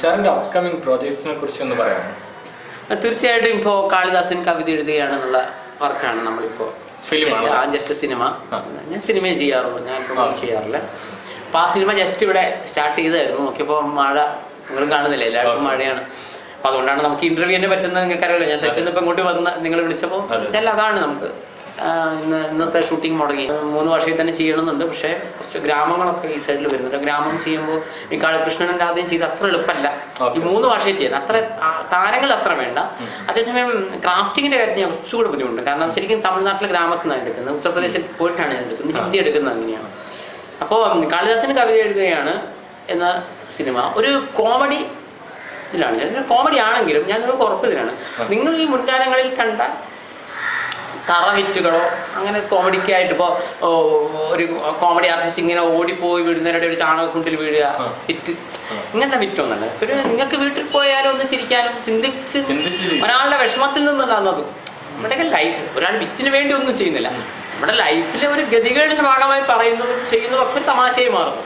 സാറിന്റെ അപ്കമിംഗ് പ്രോജക്ട്സിനെ കുറിച്ചൊന്ന് പറയാമോ? തീർച്ചയായിട്ടും ഇപ്പോൾ കാളിദാസൻ കവിത എഴുതുകയാണെന്നുള്ള വർക്കാണ് നമ്മളിപ്പോൾ. ജസ്റ്റ് സിനിമ, ഞാൻ സിനിമയെ ചെയ്യാറുള്ളൂ, ഞാൻ ചെയ്യാറില്ല. അപ്പൊ ആ സിനിമ ജസ്റ്റ് ഇവിടെ സ്റ്റാർട്ട് ചെയ്തായിരുന്നു. നോക്കിയപ്പോൾ മഴ, നിങ്ങൾ കാണുന്നില്ല, എല്ലാവർക്കും മഴയാണ്. അപ്പൊ അതുകൊണ്ടാണ് നമുക്ക് ഇന്റർവ്യൂ തന്നെ പറ്റുന്നത്. നിങ്ങൾക്ക് അറിയില്ല, ഞാൻ സെറ്റിൽ നിന്ന് ഇപ്പൊ ഇങ്ങോട്ട് വന്ന് നിങ്ങൾ വിളിച്ചപ്പോൾ അതാണ് നമുക്ക് ഇന്നത്തെ ഷൂട്ടിംഗ് മുടങ്ങി. 3 വർഷത്തിൽ തന്നെ ചെയ്യണമെന്നുണ്ട്. പക്ഷേ കുറച്ച് ഗ്രാമങ്ങളൊക്കെ ഈ സൈഡിൽ വരുന്നുണ്ട്. ഗ്രാമം ചെയ്യുമ്പോൾ ഈ കൃഷ്ണനും രാധയും ചെയ്ത് അത്ര എളുപ്പമല്ല ഈ 3 വർഷത്തിൽ ചെയ്യാൻ. അത്ര താരങ്ങൾ അത്ര വേണ്ട. അതേസമയം ക്രാഫ്റ്റിങ്ങിന്റെ കാര്യത്തിൽ ഞാൻ കുറച്ചുകൂടെ ബുദ്ധിമുട്ടുണ്ട്. കാരണം ശരിക്കും തമിഴ്നാട്ടിലെ ഗ്രാമത്തിൽ നിന്നാണ് എടുക്കുന്നത്, ഉത്തർപ്രദേശിൽ പോയിട്ടാണ് ഞാൻ എടുക്കുന്നത്, ഹിന്ദി എടുക്കുന്നത് അങ്ങനെയാണ്. അപ്പോൾ കാളിദാസന് കവിത എഴുതുകയാണ് എന്ന സിനിമ ഒരു കോമഡി ഇതിലാണ്. കോമഡി ആണെങ്കിലും ഞാനൊരു ഉറപ്പിലാണ്, നിങ്ങൾ ഈ മുൻകാലങ്ങളിൽ കണ്ട തറ ഹിറ്റുകളോ അങ്ങനെ കോമഡിക്കായിട്ട് ഇപ്പോൾ ഒരു കോമഡി ആർട്ടിസ്റ്റ് ഇങ്ങനെ ഓടിപ്പോയി വീഴുന്നതിനിടെ ഒരു ചാണകക്കുണ്ടിൽ വീഴുക ഹിറ്റ്, ഇങ്ങനത്തെ ഹിറ്റൊന്നല്ല. ഒരു നിങ്ങൾക്ക് വീട്ടിൽ പോയാലും ഒന്ന് ചിരിക്കാനും ചിന്തിച്ച് ഒരാളുടെ വിഷമത്തിൽ നിന്നുണ്ടാകുന്നത്. നമ്മുടെയൊക്കെ ലൈഫ് ഒരാൾ വിറ്റിന് വേണ്ടി ഒന്നും ചെയ്യുന്നില്ല, നമ്മുടെ ലൈഫിലെ ഒരു ഗതികേടിന്റെ ഭാഗമായി പറയുന്നതും ചെയ്യുന്നതും ഒക്കെ തമാശയായി മാറുന്നു.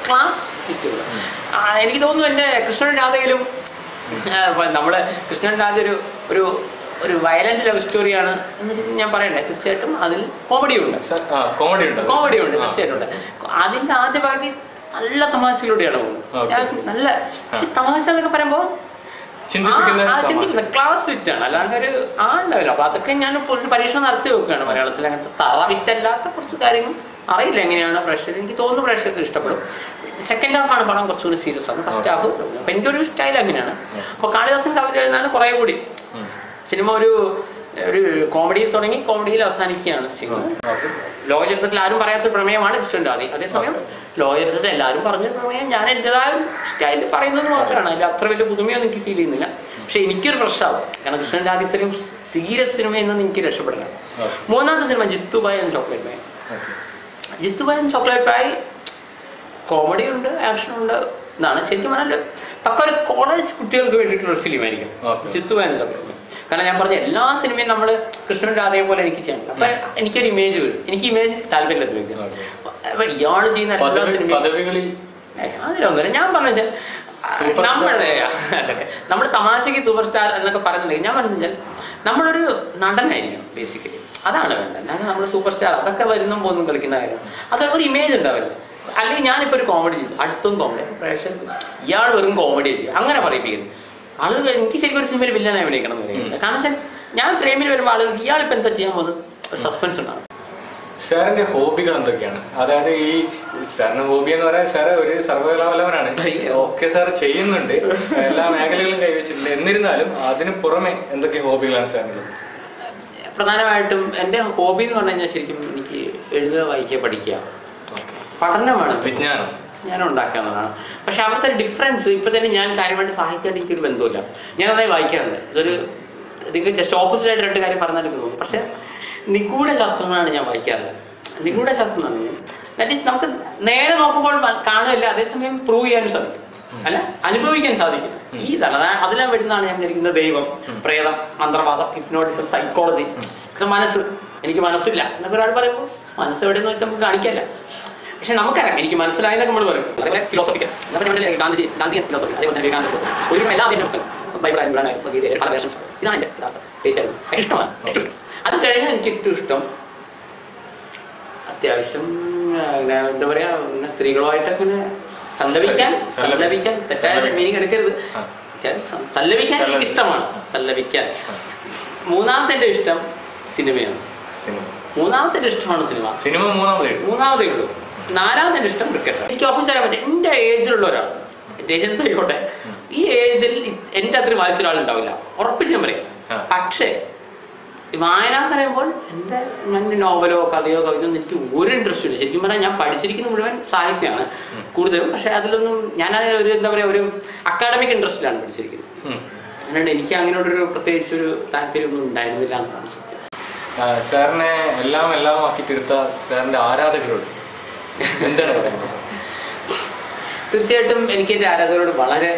ക്ലാസ് ഹിറ്റുകൾ എനിക്ക് തോന്നുന്നു. എൻ്റെ കൃഷ്ണൻ രാധയിലും നമ്മള് കൃഷ്ണൻ രാധ ഒരു ഒരു വയലന്റ് ലവ് സ്റ്റോറിയാണ് എന്ന് ഞാൻ പറയണ്ടേ. തീർച്ചയായിട്ടും അതിൽ കോമഡിയുണ്ട്, തീർച്ചയായിട്ടും ഉണ്ട്. അതിന്റെ ആദ്യ ഭാഗത്ത് നല്ല തമാശയിലൂടെയാണ് പോകുന്നത്. നല്ല തമാശ എന്നൊക്കെ പറയുമ്പോൾ ചിന്തിക്കുന്ന ക്ലാസ് ഫിറ്റാണ്, അല്ലാണ്ട് ഒരു ആളുണ്ടാവില്ല. അപ്പൊ അതൊക്കെ ഞാൻ പരീക്ഷണം നടത്തി വെക്കുകയാണ് മലയാളത്തിൽ. അങ്ങനത്തെ തറ ഫിറ്റല്ലാത്ത കുറച്ച് കാര്യങ്ങൾ അറിയില്ല എങ്ങനെയാണ് പ്രേക്ഷകർ, എനിക്ക് തോന്നുന്നു പ്രേക്ഷകർക്ക് ഇഷ്ടപ്പെടും. സെക്കൻഡ് ഹാഫാണ് പടം കുറച്ചുകൂടി സീരിയസ് ആണ്. ഫസ്റ്റ് ഹാഫ് അപ്പൊ എൻ്റെ ഒരു സ്റ്റൈൽ അങ്ങനെയാണ്. അപ്പൊ കാളിദാസൻ കവിത എഴുതാൻ കുറെ കൂടി സിനിമ ഒരു കോമഡിയിൽ തുടങ്ങി കോമഡിയിൽ അവസാനിക്കുകയാണ് സിനിമ. ലോകചരിത്രത്തിൽ ആരും പറയാത്ത പ്രമേയമാണ് കൃഷ്ണൻ രാധ. അതേസമയം ലോകചരിത്രത്തിൽ എല്ലാവരും പറഞ്ഞൊരു പ്രമേയം ഞാൻ എൻ്റെതായ സ്റ്റൈലിൽ പറയുന്നത് മാത്രമാണ്. അതിൽ അത്ര വലിയ പുതുമയൊന്നും എനിക്ക് ഫീൽ ചെയ്യുന്നില്ല. പക്ഷെ എനിക്കൊരു പ്രശ്നമാവും, കാരണം കൃഷ്ണൻ രാധ ഇത്രയും സീരിയസ് സിനിമയിൽ നിന്ന് എനിക്ക് രക്ഷപ്പെടില്ല. 3ാമത്തെ സിനിമ Jithubhai and chocolate Bhai. Jithubhai and chocolate Bhai comedy ഉണ്ട്, ആക്ഷൻ ഉണ്ട്. ഇതാണ് ശരിക്കും പറഞ്ഞാൽ പക്ക ഒരു കോളേജ് കുട്ടികൾക്ക് വേണ്ടിയിട്ടുള്ള ഒരു ഫിലിമായിരിക്കും ജിത്തുബായ് ആൻഡ് ചോക്ലേറ്റ് ബായ്. കാരണം ഞാൻ പറഞ്ഞ എല്ലാ സിനിമയും നമ്മൾ കൃഷ്ണൻ രാധയെ പോലെ എനിക്ക് ചെയ്യണം. അപ്പൊ എനിക്കൊരു ഇമേജ് വരും, എനിക്ക് ഇമേജ് താല്പര്യത്തിൽ വെക്കും. അപ്പൊ ഇയാൾ ചെയ്യുന്ന എല്ലാ സിനിമയും അതിലൊന്നുമില്ല. ഞാൻ പറഞ്ഞാൽ നമ്മൾ തമാശയ്ക്ക് സൂപ്പർ സ്റ്റാർ എന്നൊക്കെ പറയുന്നുണ്ടെങ്കിൽ ഞാൻ പറഞ്ഞാൽ നമ്മളൊരു നടനായിരിക്കണം ബേസിക്കലി, അതാണ് വേണ്ടത്. അല്ലാതെ നമ്മൾ സൂപ്പർ സ്റ്റാർ അതൊക്കെ വരുന്നും പോകുന്നും കളിക്കുന്ന കാര്യം അതൊരു ഒരു ഇമേജ് ഉണ്ടാവില്ല. അല്ലെങ്കിൽ ഞാനിപ്പോൾ ഒരു കോമഡി ചെയ്തു, അടുത്തും കോമഡി, പ്രേക്ഷകർക്ക് ഇയാൾ വെറും കോമഡി ചെയ്യും അങ്ങനെ പറയിപ്പിക്കുന്നു ആളുകൾ. എനിക്ക് ശരിക്കും ഒരു സിനിമയിൽ വില്ലനായി വിളിക്കണം എന്ന് പറയുന്നത്. കാരണം വെച്ചാൽ ഞാൻ ഫ്രെയിമിൽ വരുമ്പോൾ ആളുകൾക്ക് ഇയാളിപ്പോൾ എന്താ ചെയ്യാൻ പോകുന്നത് സസ്പെൻസ് ഉണ്ടാകും. സാറിന്റെ ഹോബികൾ എന്തൊക്കെയാണ്? അതായത് ഈ സാറിന്റെ ഹോബി എന്ന് പറയാൻ സാറ് ഒരു സർവകലാവല്ലവനാണ്, ഒക്കെ സാർ ചെയ്യുന്നുണ്ട്, എല്ലാ മേഖലകളും കൈവച്ചിട്ടില്ല. എന്നിരുന്നാലും അതിന് പുറമെ എന്തൊക്കെ ഹോബികളാണ് സാറിനുള്ളത്? പ്രധാനമായിട്ടും എൻ്റെ ഹോബി എന്ന് പറഞ്ഞു കഴിഞ്ഞാൽ ശരിക്കും എനിക്ക് എഴുതുക, വായിക്കുക, പഠിക്കുക, പഠനമാണ്, വിജ്ഞാനം ഞാൻ ഉണ്ടാക്കാവുന്നതാണ്. പക്ഷെ അവിടുത്തെ ഡിഫറൻസ് ഇപ്പൊ തന്നെ ഞാൻ കാര്യമായിട്ട് സാഹിത്യമായിട്ട് എനിക്കൊരു ബന്ധമില്ല. ഞാൻ നന്നായി വായിക്കാറുണ്ട്. ഇതൊരു നിങ്ങൾക്ക് ജസ്റ്റ് ഓപ്പോസിറ്റ് ആയിട്ട് 2 കാര്യം പറഞ്ഞാൽ തോന്നും. പക്ഷെ നിഗൂഢ ശാസ്ത്രങ്ങളാണ് ഞാൻ വായിക്കാറുള്ളത്. നിഗൂഢ ശാസ്ത്രം എന്ന് പറഞ്ഞാൽ ദാറ്റ് ഈസ് നമുക്ക് നേരെ നോക്കുമ്പോൾ കാണുന്നില്ല, അതേസമയം പ്രൂവ് ചെയ്യാനും സാധിക്കും, അല്ല അനുഭവിക്കാൻ സാധിക്കും. ഈ ഇതാണ് അതിലാ വരുന്നതാണ് ഞാൻ ധരിക്കുന്നത് ദൈവം, പ്രേതം, മന്ത്രവാദം, ഹിപ്നോട്ടിസം, സൈക്കോളജി. മനസ്സ്, എനിക്ക് മനസ്സില്ല എന്നൊക്കെ ഒരാൾ പറയുമ്പോൾ മനസ്സ് എവിടെയെന്ന് വെച്ചാൽ നമുക്ക് കാണിക്കാല്ല. പക്ഷെ നമുക്കറിയാം എനിക്ക് മനസ്സിലായെന്നൊക്കെ നമ്മൾ പറയും. അതൊക്കെ ഫിലോസഫിക്കൽ. ഗാന്ധി ഫിലോസഫി, അതേപോലെ തന്നെ വിവേകാനന്ദ ഫിലോസഫി, ഒരുവിധം എല്ലാ പുസ്തകം ബൈബിളായാലും ഇതാണ് എൻ്റെ ഇഷ്ടമാണ്. അത് കഴിഞ്ഞാൽ എനിക്ക് ഏറ്റവും ഇഷ്ടം അത്യാവശ്യം എന്താ പറയാ സ്ത്രീകളുമായിട്ടൊക്കെ ഇങ്ങനെ സല്ലപിക്കാൻ തെറ്റായ മീനിങ് എടുക്കരുത്, സല്ലപിക്കാൻ എനിക്ക് ഇഷ്ടമാണ്. സല്ലപിക്കാൻ. 3ാമത്തെ ഇഷ്ടം സിനിമയാണ്. 3ാമത്തെ ഇഷ്ടമാണ് സിനിമ. മൂന്നാമതേ ഉള്ളൂ. 4ാമത്തെ ഇഷ്ടം ക്രിക്കറ്റ്. എനിക്ക് ഓഫീസ് ചെയ്യാൻ പറ്റും. എൻ്റെ ഏജിലുള്ള ഒരാൾ, എൻ്റെ ഏജിൽ ആയിക്കോട്ടെ, ഈ ഏജിൽ എൻ്റെ അത്രയും വായിച്ച ഒരാളുണ്ടാവില്ല, ഉറപ്പിച്ച് ഞാൻ പറയും. പക്ഷേ വായന എന്ന് പറയുമ്പോൾ ഞാൻ നോവലോ കഥയോ കവിതയോ എനിക്ക് ഒരു ഇൻട്രസ്റ്റ് ഇല്ല. ശരിക്കും പറഞ്ഞാൽ ഞാൻ പഠിച്ചിരിക്കുന്ന മുഴുവൻ സാഹിത്യമാണ് കൂടുതലും. പക്ഷെ അതിലൊന്നും ഞാൻ ഒരു എന്താ പറയുക ഒരു അക്കാഡമിക് ഇൻട്രസ്റ്റിലാണ് പഠിച്ചിരിക്കുന്നത്. അതുകൊണ്ട് എനിക്ക് അങ്ങനെയൊരു പ്രത്യേകിച്ച് ഒരു താല്പര്യമൊന്നും ഉണ്ടായിരുന്നില്ല എന്നാണ് സത്യം. സാറിനെ എല്ലാം ആക്കി തീർത്ത സാറിന്റെ ആരാധകരോട് എന്താണ് പറയുന്നത്? തീർച്ചയായിട്ടും എനിക്ക് എൻ്റെ ആരാധകരോട് വളരെ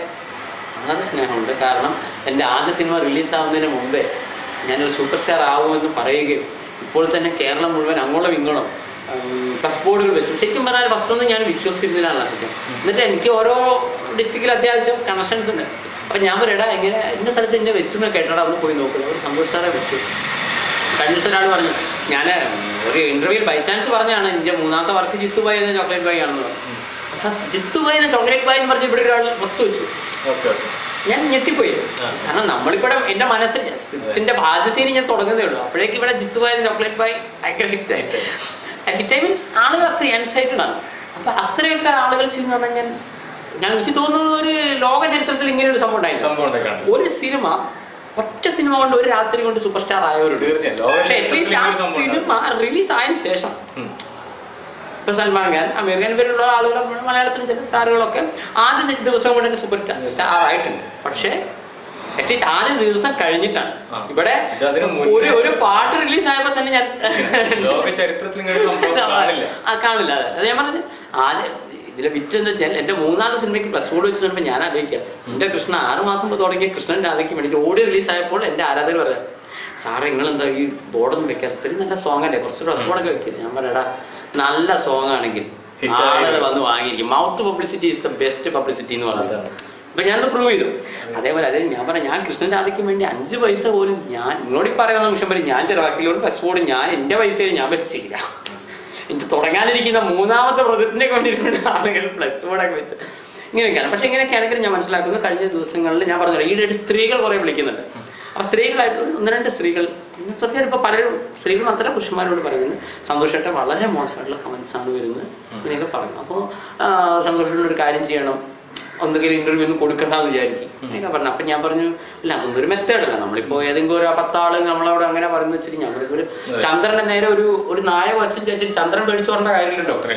വളരെ സ്നേഹമുണ്ട്. കാരണം എൻ്റെ ആദ്യ സിനിമ റിലീസാവുന്നതിന് മുമ്പേ ഞാനൊരു സൂപ്പർ സ്റ്റാർ ആവുമെന്ന് പറയുകയും ഇപ്പോൾ തന്നെ കേരളം മുഴുവൻ അങ്ങോളം ഇങ്ങോളം പ്ലസ് ബോർഡുകൾ വെച്ചു. ശരിക്കും പറഞ്ഞാൽ ഫസ്റ്റൊന്നും ഞാൻ വിശ്വസിച്ചിരുന്നില്ല സത്യം. എന്നിട്ട് എനിക്ക് ഓരോ ഡിസ്ട്രിക്റ്റിൽ അത്യാവശ്യം കണക്ഷൻസ് ഉണ്ട്. അപ്പം ഞാൻ പറയടാ എങ്ങനെ ഇന്ന സ്ഥലത്ത് എന്നെ വെച്ചു എന്ന് കേട്ടോടാ ഒന്ന് പോയി നോക്കുന്നത്. ഒരു സന്തോഷ് സാറെ വെച്ചു. കഴിഞ്ഞ ദിവസം ഒരാൾ പറഞ്ഞു, ഞാൻ ഒരു ഇന്റർവ്യൂവിൽ ബൈ ചാൻസ് പറഞ്ഞാണ് എൻ്റെ മൂന്നാമത്തെ വർക്ക് ജിത്തുബായി എന്ന ചോക്ലേറ്റ് ബായി ആണെന്ന് പറഞ്ഞു. പക്ഷെ ജിത്തുബായി എന്ന ചോക്ലേറ്റ് ബായി എന്ന് പറഞ്ഞ് ഇവിടെ ഒരാൾ ഫ്ലക്സ് വെച്ചു. ഞാൻ ഞെട്ടിപ്പോയി. കാരണം നമ്മളിവിടെ എൻ്റെ മനസ്സിൽ ജിത്തിന്റെ ആദ്യ സീനി ഞാൻ തുടങ്ങുന്നേ ഉള്ളൂ. അപ്പോഴേക്കും ഇവിടെ ജിത്തുബായി എന്ന ചോക്ലേറ്റ് ബായി ഭയങ്കര ഹിറ്റായിട്ട് ഹിറ്റായി മീൻസ് ആളുകൾ അത്ര എൻസൈറ്റഡ് ആണ്. അപ്പൊ അത്രയൊക്കെ ആളുകൾ ചെയ്യുന്ന പറഞ്ഞാൽ ഞാൻ എനിക്ക് തോന്നുന്നു ഒരു ലോക ചരിത്രത്തിൽ ഇങ്ങനെ ഒരു സംഭവം ഉണ്ടായിരുന്നു. ഒരു സിനിമ ഒറ്റ സിനിമ കൊണ്ട് ഒരു രാത്രി കൊണ്ട് സൂപ്പർ സ്റ്റാർ ആയവരുണ്ട്. സിനിമ റിലീസ് ആയതിനു ശേഷം ഇപ്പൊ സൽമാൻ ഖാൻ, അമീർ ഖാൻ ഇവരുള്ള ആളുകൾ മലയാളത്തിലെ ചില സ്റ്റാറുകളൊക്കെ ആദ്യ ദിവസം കൊണ്ട് തന്നെ സൂപ്പർ സ്റ്റാർ ആയിട്ടുണ്ട്. പക്ഷേ അറ്റ്ലീസ്റ്റ് ആദ്യ ദിവസം കഴിഞ്ഞിട്ടാണ്. ഇവിടെ ഒരു പാട്ട് റിലീസ് ആയപ്പോ തന്നെ ഞാൻ കാണില്ല. അത് ഞാൻ പറഞ്ഞു ആദ്യം ഇതിലെ വിറ്റ് എന്ന് വെച്ചാൽ എന്റെ മൂന്നാമത്തെ സിനിമയ്ക്ക് പ്ലസ് ബോർഡ് വെച്ച് വരുമ്പോൾ ഞാൻ ആലോചിക്കാം, എന്റെ കൃഷ്ണ 6 മാസം മുമ്പ് തുടങ്ങിയ കൃഷ്ണൻ രാധയ്ക്ക് വേണ്ടിയിട്ട് ഓഡിയോ റിലീസ് ആയപ്പോൾ എന്റെ ആരാധകർ പറയാം, സാറേ നിങ്ങളെന്താ ഈ ബോർഡൊന്നും വെക്കാറ്, ഇത്രയും നല്ല സോങ് അല്ലേ, കുറച്ച് പ്ലസ് ബോർഡൊക്കെ വെക്കില്ല. ഞാൻ പറയടാ നല്ല സോങ് ആണെങ്കിൽ ആളുകൾ വന്ന് വാങ്ങിയിരിക്കും. Mouth publicity is the best publicity എന്ന് പറയുന്നത്. അപ്പൊ ഞാനത് പ്രൂവ് ചെയ്തു. അതേപോലെ അതായത് ഞാൻ പറയാം, ഞാൻ കൃഷ്ണൻ രാധയ്ക്ക് വേണ്ടി 5 പൈസ പോലും ഞാൻ നിങ്ങളോട് പറയുന്ന നിമിഷം വരെ ഞാൻ ചെലവാക്കിയിലോട് പ്ലസ് ബോർഡ് ഞാൻ എന്റെ പൈസയിൽ ഞാൻ വെച്ചില്ല. എനിക്ക് തുടങ്ങാനിരിക്കുന്ന മൂന്നാമത്തെ പ്രൊജക്റ്റിനെ കൊണ്ടിരിക്കുന്ന ആളുകൾ പ്ലസ് ബോർഡൊക്കെ വെച്ച് ഇങ്ങനെയൊക്കെയാണ്. പക്ഷെ ഇങ്ങനെയൊക്കെയാണെങ്കിൽ ഞാൻ മനസ്സിലാക്കുന്നത് കഴിഞ്ഞ ദിവസങ്ങളിൽ ഞാൻ പറഞ്ഞു ഈയിടെ സ്ത്രീകൾ കുറെ വിളിക്കുന്നുണ്ട്. ആ സ്ത്രീകളായിട്ട് 1-2 സ്ത്രീകൾ തീർച്ചയായിട്ടും ഇപ്പൊ പലരും സ്ത്രീകൾ മാത്രമല്ല പുരുഷന്മാരോട് പറയുന്നത് സന്തോഷമായിട്ട് വളരെ മോശമായിട്ടുള്ള കമന്റ്സ് ആണ് വരുന്നത് ഇങ്ങനെയൊക്കെ പറഞ്ഞു. അപ്പോൾ സന്തോഷത്തിനൊരു കാര്യം ചെയ്യണം, ഒന്നുകിൽ ഇന്റർവ്യൂ ഒന്നും കൊടുക്കണ്ടെന്ന് വിചാരിക്കും എന്നൊക്കെ പറഞ്ഞു. അപ്പൊ ഞാൻ പറഞ്ഞു അല്ല അതൊന്നും ഒരു മെത്തേഡല്ല. നമ്മളിപ്പോ ഏതെങ്കിലും ഒരു 10 ആള് നമ്മളവിടെ അങ്ങനെ പറഞ്ഞു വെച്ചിട്ട് ഞങ്ങളിപ്പോ ഒരു ചന്ദ്രന്റെ നേരെ ഒരു നായ വരച്ചു വെച്ചിട്ട് ചന്ദ്രൻ പേടിച്ചു പറഞ്ഞ കാര്യമില്ല ഡോക്ടറെ,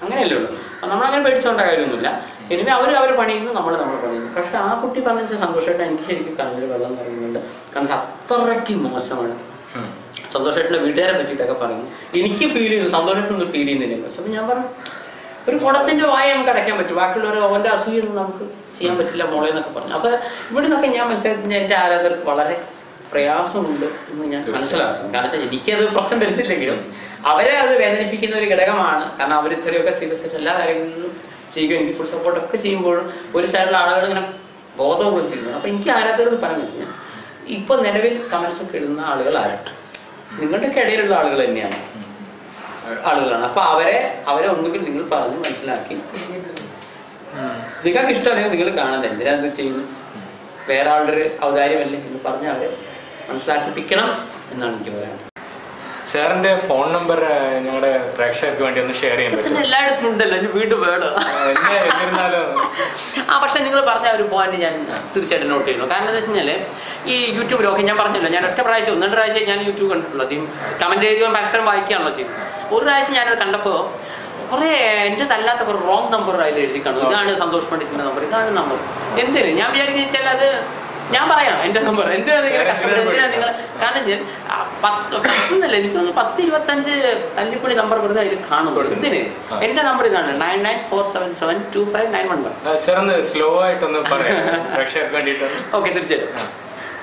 അങ്ങനെയല്ലേ ഉള്ളൂ. നമ്മളങ്ങനെ പേടിച്ചു പറഞ്ഞ കാര്യമൊന്നുമില്ല. ഇനിമേ അവർ പണിയുന്നു, നമ്മൾ പണിയുന്നു. പക്ഷെ ആ കുട്ടി പറഞ്ഞ സന്തോഷമായിട്ട് എനിക്ക് ശരിക്കും കണ്ണിൽ വെള്ളം പറയുന്നുണ്ട്. കാരണം അത്രയ്ക്ക് മോശമാണ്. സന്തോഷമായിട്ടുള്ള വീട്ടുകാരെ പറ്റിയിട്ടൊക്കെ പറയുന്നു. എനിക്ക് ഫീൽ ചെയ്യുന്നു, സന്തോഷമായിട്ടൊന്നും ഫീൽ ചെയ്യുന്നില്ല. പക്ഷെ ഞാൻ പറഞ്ഞു ഒരു കുടത്തിന്റെ വായ നമുക്ക് അടയ്ക്കാൻ പറ്റും, ബാക്കിയുള്ളവരെ അവന്റെ അസൂയൊന്നും നമുക്ക് ചെയ്യാൻ പറ്റില്ല മോളെ എന്നൊക്കെ പറഞ്ഞു. അപ്പൊ ഇവിടെ നിന്നൊക്കെ ഞാൻ മനസ്സിലാക്കി എന്റെ ആരാധകർക്ക് വളരെ പ്രയാസമുണ്ട് എന്ന് ഞാൻ മനസ്സിലാക്കും. കാരണം വെച്ചാൽ എനിക്കത് പ്രശ്നം വരുത്തില്ലെങ്കിലും അവരെ അത് വേദനിപ്പിക്കുന്ന ഒരു ഘടകമാണ്. കാരണം അവർ ഇത്രയൊക്കെ സീരിയസ് ആയിട്ട് എല്ലാ കാര്യങ്ങളിലും ചെയ്യുക, എനിക്ക് ഫുൾ സപ്പോർട്ടൊക്കെ ചെയ്യുമ്പോഴും ഒരു സൈഡിലുള്ള ആളുകൾ ഇങ്ങനെ ബോധവും ചെയ്യുന്നു. അപ്പൊ എനിക്ക് ആരാധകരോട് പറഞ്ഞു വെച്ചാൽ ഇപ്പൊ നിലവിൽ കമന്റ്സ് ഒക്കെ ഇടുന്ന ആളുകൾ ആരാണ്? നിങ്ങളുടെയൊക്കെ ഇടയിലുള്ള ആളുകൾ തന്നെയാണ് ആളുകളാണ്. അപ്പൊ അവരെ ഒന്നുകിൽ നിങ്ങൾ പറഞ്ഞ് മനസ്സിലാക്കി നിങ്ങൾക്ക് ഇഷ്ടമല്ലെങ്കിൽ നിങ്ങൾ കാണുന്നത് എന്തിനാ ഇത് ചെയ്യുന്നു, വേറെ ആളുടെ ഒരു ഔദാര്യമല്ലേ എന്ന് പറഞ്ഞ് അവരെ മനസ്സിലാക്കിപ്പിക്കണം എന്നാണ് എനിക്ക് പറയാനുള്ളത്. സാറിന്റെ ഫോൺ നമ്പർ ഞങ്ങളുടെ പ്രേക്ഷകർക്ക് വേണ്ടി ഒന്ന് ഷെയർ ചെയ്യാൻ പറ്റും? എല്ലായിടത്തും ഉണ്ടല്ലോ, വീണ്ടും വേണം. പക്ഷെ നിങ്ങൾ പറഞ്ഞ ഒരു പോയിന്റ് ഞാൻ തീർച്ചയായിട്ടും നോട്ട് ചെയ്യുന്നു. കാരണം എന്താ വെച്ച് കഴിഞ്ഞാൽ ഈ യൂട്യൂബിലൊക്കെ ഞാൻ പറഞ്ഞല്ലോ, ഞാൻ ഒറ്റ പ്രാവശ്യം 1-2 പ്രാവശ്യം ഞാൻ യൂട്യൂബ് കണ്ടിട്ടുള്ളൂ. അധികം കമന്റ് എഴുതിയോ പരസ്പരം വായിക്കുകയാണല്ലോ ചെയ്യുന്നത്. ഒരു പ്രാവശ്യം ഞാനത് കണ്ടപ്പോൾ കുറെ എൻ്റെ തല്ലാത്ത കുറെ റോങ് നമ്പർ അതിൽ എഴുതി കാണും. ഇതാണ് സന്തോഷ് പണ്ഡിറ്റിന്റെ നമ്പർ, ഇതാണ് നമ്പർ. എന്തിന് ഞാൻ വിചാരിക്കുന്ന വെച്ചാൽ അത് ഞാൻ പറയാം എന്റെ നമ്പർ എന്തിനാണ് നിങ്ങൾ കാരണം ഞാൻ 10 എനിക്ക് 10-25 തല്ലിപ്പൊടി നമ്പർ വെറുതെ അതിൽ കാണുമ്പോൾ എന്തിന് എന്റെ നമ്പർ ഇതാണ് 9947725991. സ്ലോ ആയിട്ടൊന്ന് ഓക്കെ തീർച്ചയായിട്ടും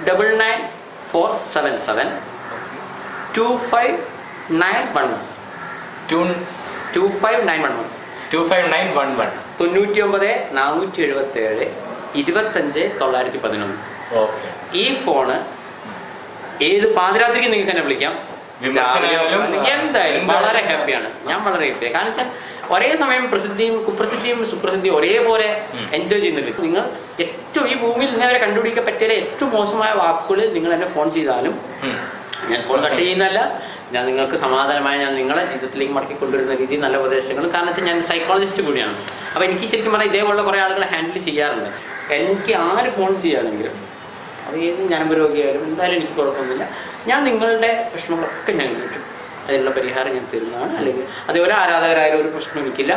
994772591 25911 99-477-25911. ഈ ഫോണ് ഏത് പാതിരാത്രിക്ക് നിങ്ങൾക്ക് തന്നെ വിളിക്കാം. എന്തായാലും വളരെ ഹാപ്പിയാണ്, ഞാൻ വളരെ ഹാപ്പിയാണ്. കാരണം വെച്ചാൽ ഒരേ സമയം പ്രസിദ്ധിയും കുപ്രസിദ്ധിയും സുപ്രസിദ്ധിയും ഒരേപോലെ എൻജോയ് ചെയ്യുന്നുണ്ട്. നിങ്ങൾ ഏറ്റവും ഈ ഭൂമിയിൽ ഇന്നവരെ കണ്ടുപിടിക്കാൻ പറ്റിയ ഏറ്റവും മോശമായ വാക്കുകൾ നിങ്ങൾ എന്നെ ഫോൺ ചെയ്താലും ഞാൻ ഫോൺ കട്ട് ചെയ്യുന്നതല്ല. ഞാൻ നിങ്ങൾക്ക് സമാധാനമായി ഞാൻ നിങ്ങളെ ജീവിതത്തിലേക്ക് മടക്കി കൊണ്ടുവരുന്ന രീതി നല്ല ഉപദേശങ്ങൾ. കാരണം വെച്ചാൽ ഞാൻ സൈക്കോളജിസ്റ്റ് കൂടിയാണ്. അപ്പോൾ എനിക്ക് ശരിക്കും പറഞ്ഞാൽ ഇതേപോലുള്ള കുറേ ആളുകളെ ഹാൻഡിൽ ചെയ്യാറുണ്ട്. എനിക്ക് ആര് ഫോൺ ചെയ്യുകയാണെങ്കിലും അത് ഏത് ഞാനമ്പ രോഗിയായാലും എന്തായാലും എനിക്ക് കുഴപ്പമൊന്നുമില്ല. ഞാൻ നിങ്ങളുടെ പ്രശ്നങ്ങളൊക്കെ ഞാൻ കേട്ടു, അതിനുള്ള പരിഹാരം ഞാൻ തരുന്നതാണ്. അല്ലെങ്കിൽ അതേപോലെ ആരാധകരായാലും ഒരു പ്രശ്നം എനിക്കില്ല.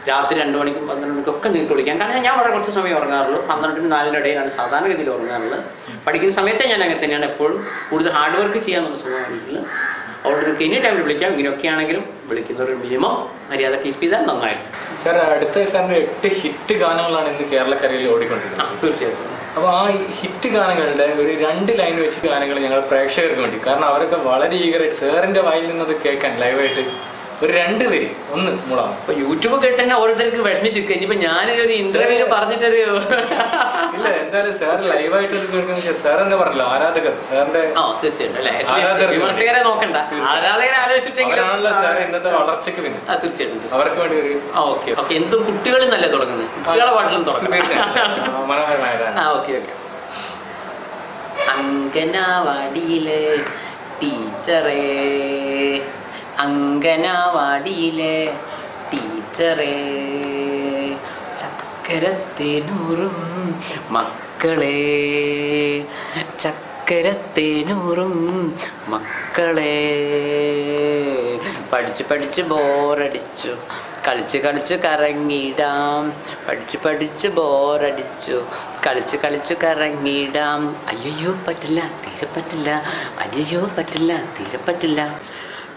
രാത്രി 2 മണിക്കും 12 മണിക്കൊക്കെ നിങ്ങൾക്ക് വിളിക്കാം. കാരണം ഞാൻ വളരെ കുറച്ച് സമയം ഉറങ്ങാറുള്ളൂ. 12-4 ഇടയിലാണ് സാധാരണഗതിയിൽ ഉറങ്ങാറുള്ളത്. പഠിക്കുന്ന സമയത്ത് ഞാൻ അങ്ങനെ തന്നെയാണ് എപ്പോഴും കൂടുതൽ ഹാർഡ് വർക്ക് ചെയ്യാമെന്നുള്ള സുഖമായിട്ടുള്ളത്. അതുകൊണ്ട് നിങ്ങൾക്ക് എനി ടൈമിൽ വിളിക്കാം. ഇങ്ങനെയൊക്കെയാണെങ്കിലും വിളിക്കുന്നവർ മിനിമം മര്യാദ കീപ്പ് ചെയ്താൽ നന്നായിരുന്നു. സാർ അടുത്ത സാറിന്റെ 8 ഹിറ്റ് ഗാനങ്ങളാണ് ഇന്ന് കേരളക്കരയിൽ ഓടിക്കൊണ്ടിരിക്കുന്നത്. തീർച്ചയായിട്ടും. അപ്പോൾ ആ ഹിറ്റ് ഗാനങ്ങളുടെ ഒരു 2 ലൈൻ വെച്ച് ഗാനങ്ങൾ ഞങ്ങൾ പ്രേക്ഷകർക്ക് വേണ്ടി, കാരണം അവരൊക്കെ വളരെ ഈഗറായിട്ട് സാറിന്റെ വായിൽ നിന്നത് കേൾക്കാൻ ലൈവായിട്ട് ഒരു 2 വരി ഒന്ന് മൂളാം. ഇപ്പൊ യൂട്യൂബ് കേട്ടാൽ ഓരോരുത്തർക്ക് വിഷമിച്ചിരിക്കുക. ഇനിയിപ്പോ ഞാനൊരു ഇന്റർവ്യൂല് പറഞ്ഞിട്ടൊരു ഇല്ല, എന്തായാലും സാർ ലൈവായിട്ട് കേൾക്കുന്ന സാർ തന്നെ പറഞ്ഞല്ലോ, ആരാധകർ സാറിന്റെ തീർച്ചയായിട്ടും വിമർശകരെ നോക്കണ്ട, ആരാധകരെ ആലോചിച്ചിട്ടെങ്കിലാണല്ലോ സാർ ഇന്നത്തെ വളർച്ചയ്ക്ക് പിന്നെ തീർച്ചയായിട്ടും അവർക്ക് വേണ്ടി ഒരു ഓക്കെ ഓക്കെ. എന്തും കുട്ടികളും നല്ല തുടങ്ങുന്നത്, കുട്ടികളെ പാട്ടിലും തുടങ്ങുന്നത് മനോഹരമായതാണ്. Okay okay. അങ്കനവാടിയിലെ ടീച്ചറേ, അങ്കനവാടിയിലെ ടീച്ചറേ, ചക്കരത്തേനൂറും മക്കളെ, ചക്കരത്തേനൂറും മക്കളെ, പഠിച്ച് പഠിച്ച് ബോറടിച്ചു, കളിച്ച് കളിച്ച് കറങ്ങിടാം, പഠിച്ച് പഠിച്ച് ബോറടിച്ചു, കളിച്ച് കളിച്ച് കറങ്ങിടാം. അയ്യോ പറ്റില്ല, തീരെ പറ്റില്ല, അയ്യോ പറ്റില്ല, തീരെ പറ്റില്ല.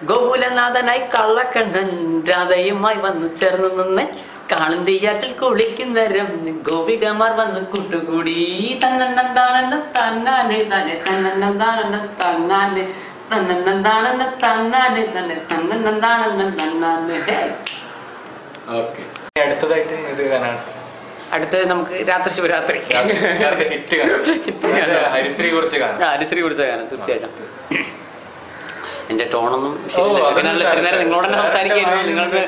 ഗോകുലനാഥനായി കള്ളക്കണ്ണൻ രാധയുമായി വന്നു ചേർന്ന് നിന്ന് കാളന്തിയാറ്റിൽ കുളിക്കുന്നരം ഗോപികമാർ വന്ന് കൂട്ടുകൂടി. തന്നന്നന്താനന്ദ തന്നാനെ തന്നെ, തന്നന്നന്താനന്ദ തന്നാനെ, തന്നന്നന്താനന്ദ തന്നാനെ തന്നെ, തന്നന്നന്താനന്ദ തന്നാനെ. അടുത്തതായിട്ട് ഇത് കാണാൻ അടുത്തത് നമുക്ക് രാത്രി ശിവരാത്രി ഹരിശ്രീ കുറിച്ച് കാണാം. ഹരിശ്രീ കുറിച്ച് കാണാം തീർച്ചയായിട്ടും. എന്റെ ടോണൊന്നും നേരം നിങ്ങളോട് തന്നെ സംസാരിക്കായിരുന്നു. നിങ്ങൾക്ക്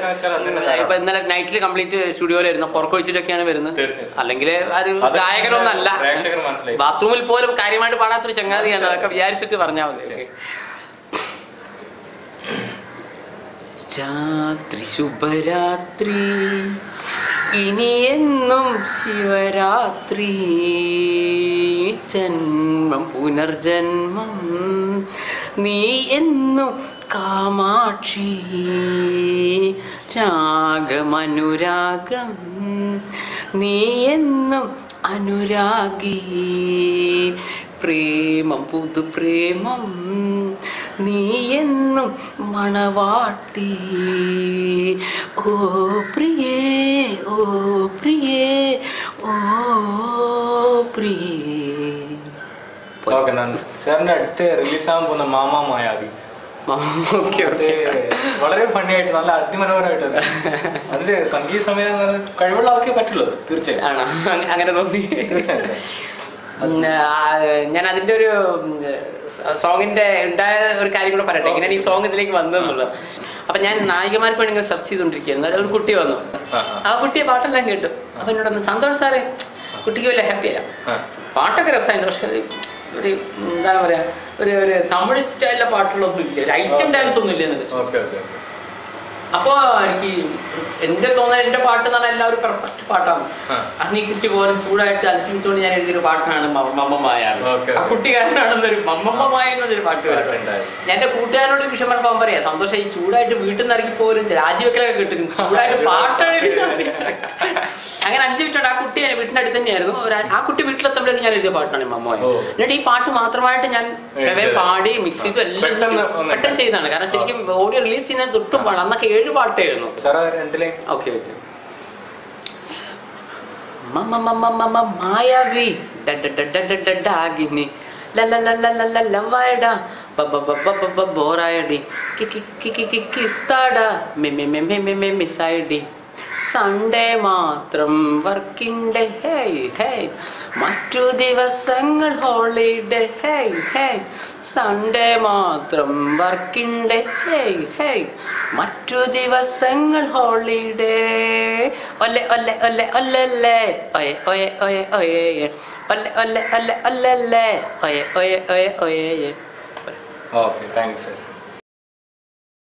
ഇപ്പൊ ഇന്നലെ നൈറ്റിൽ കംപ്ലീറ്റ് സ്റ്റുഡിയോയിലായിരുന്നു, പുറക്കൊഴിച്ചിട്ടൊക്കെയാണ് വരുന്നത്. അല്ലെങ്കിൽ ഒരു ഗായകരൊന്നല്ല, ബാത്റൂമിൽ പോലും കാര്യമായിട്ട് പാടാത്തൊരു ചങ്ങാതിയാണ്. അതൊക്കെ വിചാരിച്ചിട്ട് പറഞ്ഞാൽ മതി. രാത്രി ശുഭരാത്രി, ഇനിയെന്നും ശിവരാത്രി, ജന്മം പുനർജന്മം നീ എന്നും കാമാക്ഷി, രാഗമനുരാഗം നീ എന്നും അനുരാഗി, പ്രേമം പുതുപ്രേമം നീ എന്നും മണവാട്ടി. ഓ പ്രിയേ, ഓ പ്രിയേ, ഓ പ്രിയേ. സാറിന്റെ അടുത്ത് റിലീസാകാൻ പോകുന്ന മാമാ മായാവി വളരെ ഭംഗിയായിട്ട് നല്ല അതിമനോഹരമായിട്ട് അതിന്റെ സംഗീത സംവിധാനം കഴിവുള്ള ആൾക്കേ പറ്റുള്ളൂ. തീർച്ചയായും അങ്ങനെ തോന്നി. തീർച്ചയായും ഞാൻ അതിന്റെ ഒരു സോങ്ങിന്റെ ഉണ്ടായ ഒരു കാര്യം കൂടെ പറയട്ടെ, ഇങ്ങനെ ഈ സോങ് ഇതിലേക്ക് വന്നതെന്നുള്ളത്. അപ്പൊ ഞാൻ നായികമാർക്ക് വേണ്ടി സെർച്ച് ചെയ്തോണ്ടിരിക്കുകയായിരുന്നു. ഒരു കുട്ടി വന്നു, ആ കുട്ടിയെ പാട്ടെല്ലാം കേട്ടു. അപ്പൊ എന്നോടൊന്ന് സന്തോഷ് സാറേ കുട്ടിക്ക് വലിയ ഹാപ്പിയല്ല, പാട്ടൊക്കെ രസമായിരുന്നു, പക്ഷെ ഒരു എന്താണ് പറയാ ഒരു തമിഴ് സ്റ്റൈലിലെ പാട്ടുകളൊന്നും ഇല്ല, ഒരു ഐറ്റം ഡാൻസ് ഒന്നും ഇല്ല എന്നൊക്കെ. അപ്പൊ എനിക്ക് എന്റെ തോന്നുന്നത് എന്റെ പാട്ട് എന്ന് പറഞ്ഞാൽ എല്ലാവരും പെർഫെക്റ്റ് പാട്ടാണ്. അന്ന് ഈ കുട്ടി പോലും ചൂടായിട്ട് അലച്ചിട്ടുകൊണ്ട് ഞാൻ എഴുതിയൊരു പാട്ടാണ് മമ്മമായ. ആ കുട്ടിക്കാരനാണെന്നൊരു മമ്മമായ എന്നൊരു പാട്ട് വരുന്നുണ്ട്. ഞാൻ എന്റെ കൂട്ടുകാരോട് വിഷയം പറഞ്ഞപ്പോൾ പറയാം, സന്തോഷം ഈ ചൂടായിട്ട് വീട്ടിൽ നിന്ന് ഇറങ്ങി പോലും രാജിവെക്കലൊക്കെ കിട്ടും, ചൂടായിട്ട് പാട്ടാണ്. അങ്ങനെ 5 മിനിറ്റ് ആ കുട്ടി വീട്ടിന്റെ അടുത്ത് തന്നെയായിരുന്നു. ആ കുട്ടി വീട്ടിലെത്തുമ്പോഴേക്കും ഞാൻ എഴുതിയ പാട്ടാണ് മമ്മോയ. എന്നിട്ട് ഈ പാട്ട് മാത്രമായിട്ട് ഞാൻ പാടി മിക്സ് ചെയ്തു എല്ലാം പെട്ടെന്ന് ചെയ്തതാണ്. കാരണം ശരിക്കും ഓഡിയോ റിലീസ് ചെയ്യുന്നത് തൊട്ടും പാടാം. അന്നൊക്കെ 7 പാട്ടായിരുന്നു. Okay okay. മായാവി ഡാഗിനി ലവ്വായടാ ബോറായടി കിസ്താടാ മിസ്സായടി സൺഡേ മാത്രം വർക്കിംഗ് ഡേ ഹേയ് ഹേയ് മറ്റു ദിവസങ്ങൾ ഹോളിഡേ ഹേയ് ഹേയ് സൺഡേ മാത്രം വർക്കിംഗ് ഡേ ഹേയ് ഹേയ് മറ്റു ദിവസങ്ങൾ ഹോളിഡേ ഒല്ലെ ഒല്ലെ ഒല്ലെ ഒല്ലെ ഒയെ ഒയെ ഒയെ ഒയെ ഒല്ലെ ഒല്ലെ ഒല്ലെ ഒല്ലെ ഒയെ ഒയെ ഒയെ ഒയെ. Okay, thanks sir.